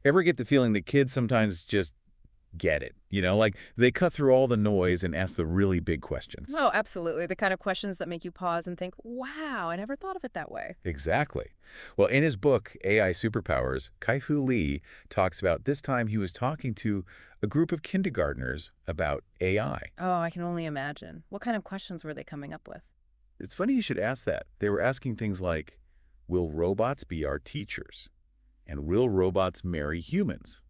Ever get the feeling that kids sometimes just get it? Like they cut through all the noise and ask the really big questions. Oh, absolutely. The kind of questions that make you pause and think, wow, I never thought of it that way. Exactly. Well, in his book, AI Superpowers, Kai-Fu Lee talks about this time he was talking to a group of kindergartners about AI. Oh, I can only imagine. What kind of questions were they coming up with? It's funny you should ask that. They were asking things like, will robots be our teachers? And will robots marry humans?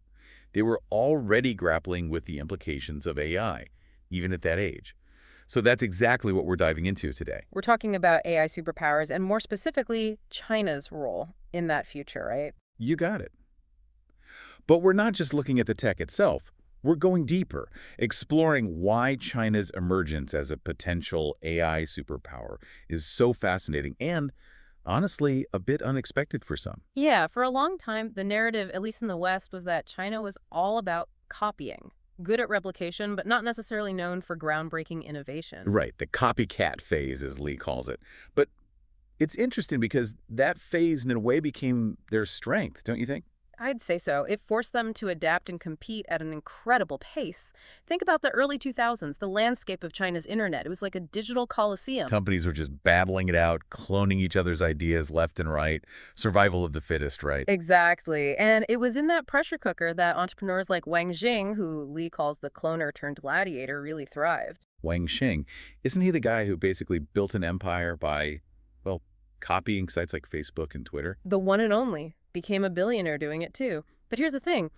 They were already grappling with the implications of AI, even at that age. So that's exactly what we're diving into today. We're talking about AI superpowers and more specifically, China's role in that future, right? You got it. But we're not just looking at the tech itself. We're going deeper, exploring why China's emergence as a potential AI superpower is so fascinating and, honestly, a bit unexpected for some. Yeah, for a long time, the narrative, at least in the West, was that China was all about copying. Good at replication, but not necessarily known for groundbreaking innovation. Right, the copycat phase, as Lee calls it. But it's interesting because that phase, in a way, became their strength, don't you think? I'd say so. It forced them to adapt and compete at an incredible pace. Think about the early 2000s, the landscape of China's internet. It was like a digital coliseum. Companies were just battling it out, cloning each other's ideas left and right. Survival of the fittest, right? Exactly. And it was in that pressure cooker that entrepreneurs like Wang Jing, who Li calls the cloner turned gladiator, really thrived. Wang Xing, isn't he the guy who basically built an empire by, well, copying sites like Facebook and Twitter? The one and only. Became a billionaire doing it too. But here's the thing.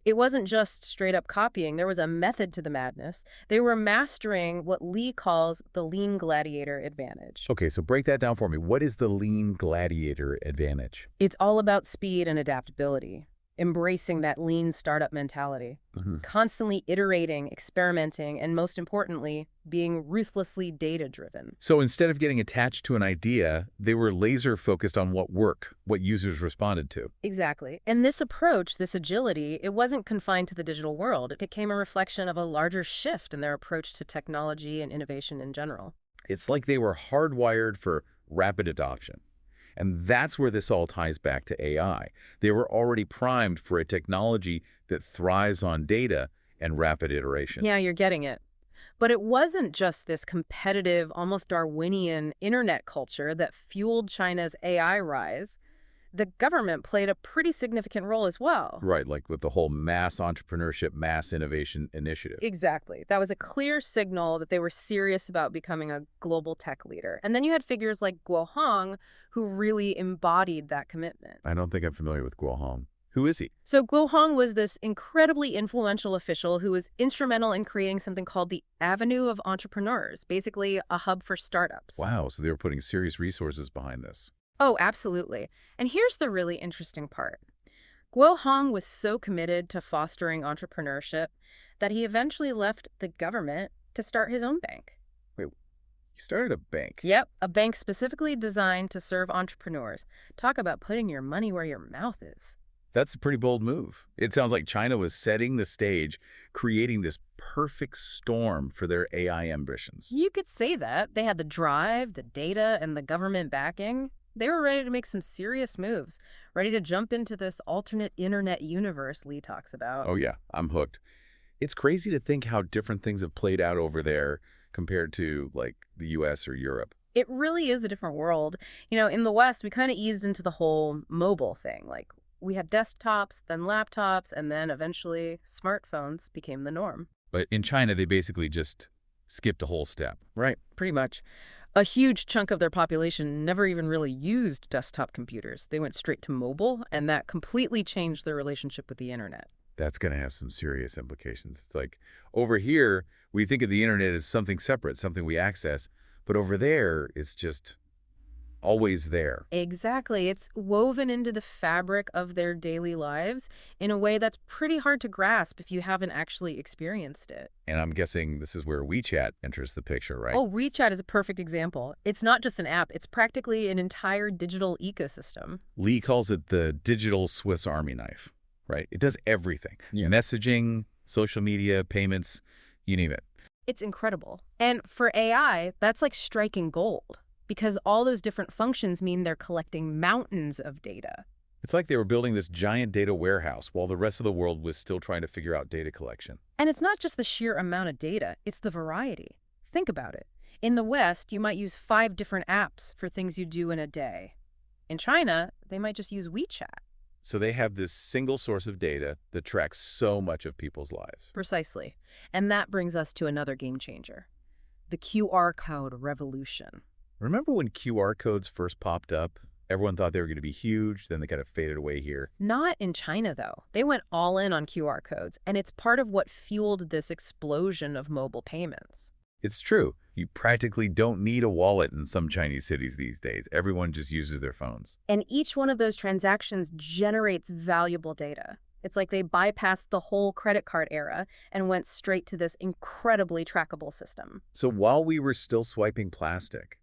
It wasn't just straight up copying. There was a method to the madness. They were mastering what Lee calls the lean gladiator advantage. Okay, so break that down for me. What is the lean gladiator advantage? It's all about speed and adaptability, embracing that lean startup mentality, Mhm. constantly iterating, experimenting, and most importantly, being ruthlessly data-driven. So instead of getting attached to an idea, they were laser focused on what worked, what users responded to. Exactly. And this approach, this agility, it wasn't confined to the digital world. It became a reflection of a larger shift in their approach to technology and innovation in general. It's like they were hardwired for rapid adoption. And that's where this all ties back to AI. They were already primed for a technology that thrives on data and rapid iteration. Yeah, you're getting it. But it wasn't just this competitive, almost Darwinian internet culture that fueled China's AI rise. The government played a pretty significant role as well. Right, like with the whole mass entrepreneurship, mass innovation initiative. Exactly. That was a clear signal that they were serious about becoming a global tech leader. And then you had figures like Guo Hong, who really embodied that commitment. I don't think I'm familiar with Guo Hong. Who is he? So Guo Hong was this incredibly influential official who was instrumental in creating something called the Avenue of Entrepreneurs, basically a hub for startups. Wow, so they were putting serious resources behind this. Oh, absolutely. And here's the really interesting part. Guo Hong was so committed to fostering entrepreneurship that he eventually left the government to start his own bank. Wait, he started a bank? Yep, a bank specifically designed to serve entrepreneurs. Talk about putting your money where your mouth is. That's a pretty bold move. It sounds like China was setting the stage, creating this perfect storm for their AI ambitions. You could say that. They had the drive, the data, and the government backing. They were ready to make some serious moves, ready to jump into this alternate internet universe Lee talks about. Oh yeah, I'm hooked. It's crazy to think how different things have played out over there compared to, like, the US or Europe. It really is a different world. In the West, we kind of eased into the whole mobile thing. Like, we had desktops, then laptops, and then eventually smartphones became the norm. But in China, they basically just skipped a whole step. Right, pretty much. A huge chunk of their population never even really used desktop computers. They went straight to mobile, and that completely changed their relationship with the internet. That's going to have some serious implications. It's like over here, we think of the internet as something separate, something we access. But over there, it's just always there. Exactly. It's woven into the fabric of their daily lives in a way that's pretty hard to grasp if you haven't actually experienced it. And I'm guessing this is where WeChat enters the picture, right? Oh, WeChat is a perfect example. It's not just an app, it's practically an entire digital ecosystem. Lee calls it the digital Swiss Army knife, right? It does everything. Yeah. Messaging, social media, payments, you name it. It's incredible. And for AI, that's like striking gold because all those different functions mean they're collecting mountains of data. It's like they were building this giant data warehouse while the rest of the world was still trying to figure out data collection. And it's not just the sheer amount of data, it's the variety. Think about it. In the West, you might use 5 different apps for things you do in a day. In China, they might just use WeChat. So they have this single source of data that tracks so much of people's lives. Precisely. And that brings us to another game changer, the QR code revolution. Remember when QR codes first popped up? Everyone thought they were going to be huge, then they kind of faded away here. Not in China, though. They went all in on QR codes, and it's part of what fueled this explosion of mobile payments. It's true. You practically don't need a wallet in some Chinese cities these days. Everyone just uses their phones. And each one of those transactions generates valuable data. It's like they bypassed the whole credit card era and went straight to this incredibly trackable system. So while we were still swiping plastic,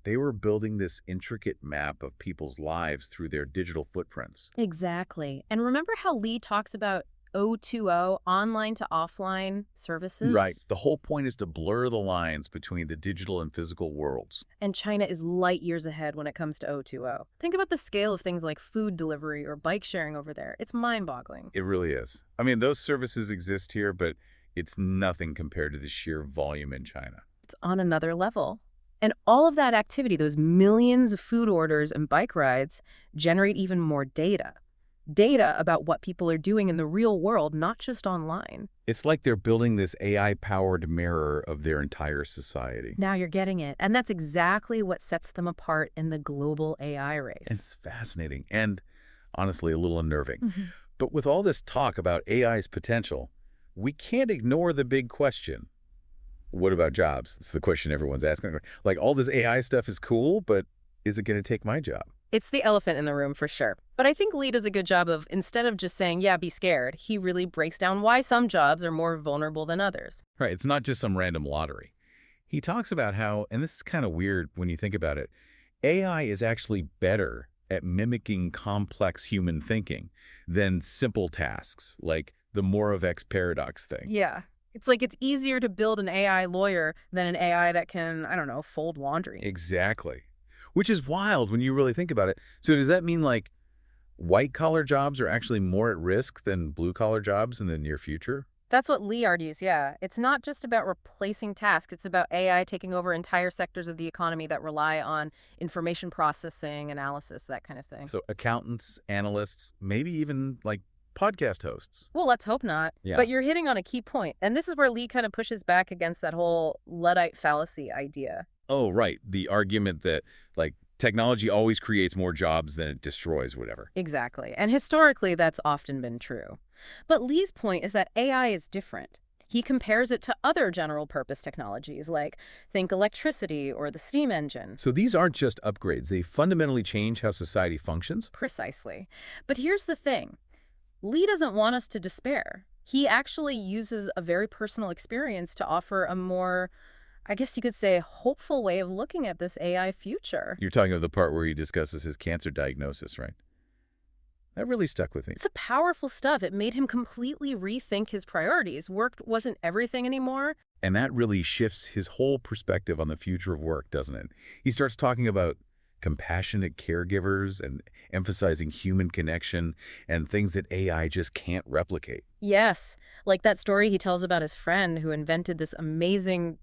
they were building this intricate map of people's lives through their digital footprints. Exactly. And remember how Lee talks about O2O, online to offline services? Right. The whole point is to blur the lines between the digital and physical worlds. And China is light years ahead when it comes to O2O. Think about the scale of things like food delivery or bike sharing over there. It's mind-boggling. It really is. I mean, those services exist here, but it's nothing compared to the sheer volume in China. It's on another level. And all of that activity, those millions of food orders and bike rides, generate even more data. Data about what people are doing in the real world, not just online. It's like they're building this AI-powered mirror of their entire society. Now you're getting it. And that's exactly what sets them apart in the global AI race. It's fascinating and, honestly, a little unnerving. Mm-hmm. But with all this talk about AI's potential, we can't ignore the big question. What about jobs? It's the question everyone's asking. Like, all this AI stuff is cool, but is it going to take my job? It's the elephant in the room for sure. But I think Lee does a good job of, instead of just saying, yeah, be scared, he really breaks down why some jobs are more vulnerable than others. Right, it's not just some random lottery. He talks about how, and this is kind of weird when you think about it, AI is actually better at mimicking complex human thinking than simple tasks, like the Moravec's paradox thing. Yeah. It's like it's easier to build an AI lawyer than an AI that can, I don't know, fold laundry. Exactly. Which is wild when you really think about it. So does that mean, like, white-collar jobs are actually more at risk than blue-collar jobs in the near future? That's what Lee argues, yeah. It's not just about replacing tasks. It's about AI taking over entire sectors of the economy that rely on information processing, analysis, that kind of thing. So accountants, analysts, maybe even, like, podcast hosts. Well, let's hope not. Yeah. But you're hitting on a key point. And this is where Lee kind of pushes back against that whole Luddite fallacy idea. Oh, right. The argument that, like, technology always creates more jobs than it destroys, whatever. Exactly. And historically, that's often been true. But Lee's point is that AI is different. He compares it to other general-purpose technologies, like think electricity or the steam engine. So these aren't just upgrades. They fundamentally change how society functions? Precisely. But here's the thing. Lee doesn't want us to despair. He actually uses a very personal experience to offer a more, I guess you could say, hopeful way of looking at this AI future. You're talking of the part where he discusses his cancer diagnosis, right? That really stuck with me. It's a powerful stuff. It made him completely rethink his priorities. Work wasn't everything anymore. And that really shifts his whole perspective on the future of work, doesn't it? He starts talking about compassionate caregivers and emphasizing human connection and things that AI just can't replicate. Yes, like that story he tells about his friend who invented this amazing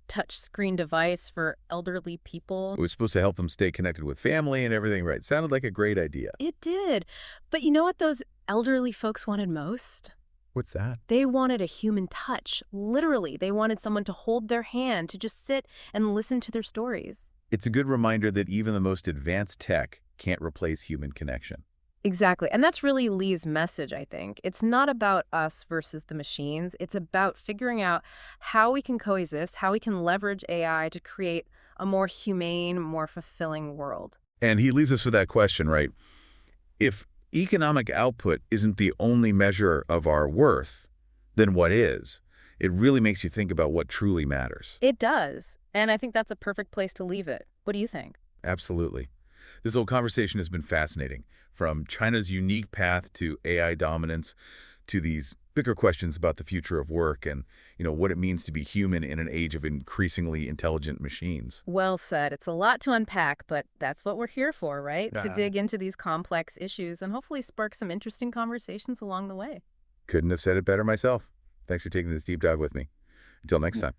touchscreen device for elderly people. It was supposed to help them stay connected with family and everything, right? Sounded like a great idea. It did. But you know what those elderly folks wanted most? What's that? They wanted a human touch. Literally, they wanted someone to hold their hand, to just sit and listen to their stories. It's a good reminder that even the most advanced tech can't replace human connection. Exactly. And that's really Lee's message, I think. It's not about us versus the machines. It's about figuring out how we can coexist, how we can leverage AI to create a more humane, more fulfilling world. And he leaves us with that question, right? If economic output isn't the only measure of our worth, then what is? It really makes you think about what truly matters. It does. And I think that's a perfect place to leave it. What do you think? Absolutely. This whole conversation has been fascinating, from China's unique path to AI dominance to these bigger questions about the future of work and, what it means to be human in an age of increasingly intelligent machines. Well said. It's a lot to unpack, but that's what we're here for, right? To Ah, dig into these complex issues and hopefully spark some interesting conversations along the way. couldn't have said it better myself. Thanks for taking this deep dive with me. Until next time.